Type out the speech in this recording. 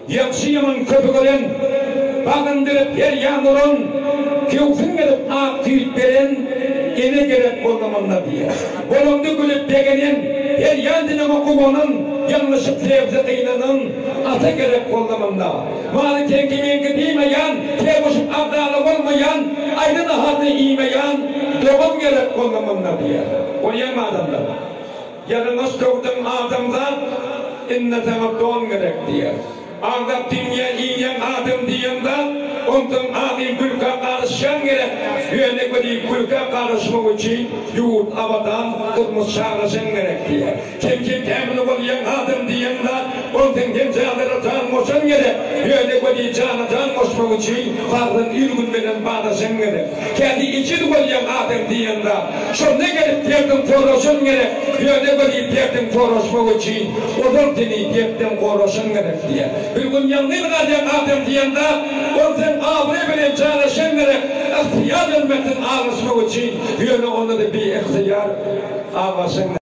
Yakşı yaman kötü gören, bağındırıp her yanırın, kevsin edip ak tüyüt veren, ene gerek olmamanla diye. Bolondu gülüp begenin, her yandına okumanın, yanlışıp sevze kıynanın, ata gerek olmamanla. Malı tenkimenki bilmeyen, tevuşup abdalı olmayan, ayrı nahatı iymeyen, doğum gerek olmamanla diye. O yem adamlar. Yalnız doğdum adamlar, inne sana doğum gerek diye. Ağda dünya iyen adım diyende, ondan amin gülka karışan gerek. Yöne kadar gülka karışmak için yurt abadan tutmuş çağrışan gerek diye. Kim temin olayan adım diyende, ondan gençlere tanışan gerek. Yöne kadar cana koşmak için farkın ilgin veren bağdaşan gerek. Kendi için olayan adım diyende, şu ne gerek derdim koruşan gerek. Yöne kadar derdim koruşmak için, odur dini derdim koruşan gerek diye. Bir gün yanlış kadar adım diyende, ondan ağabey bilen çalışan gerek, ihtiyar ölmekten ağrışmak için, yönü onu da bir ihtiyar ağrışan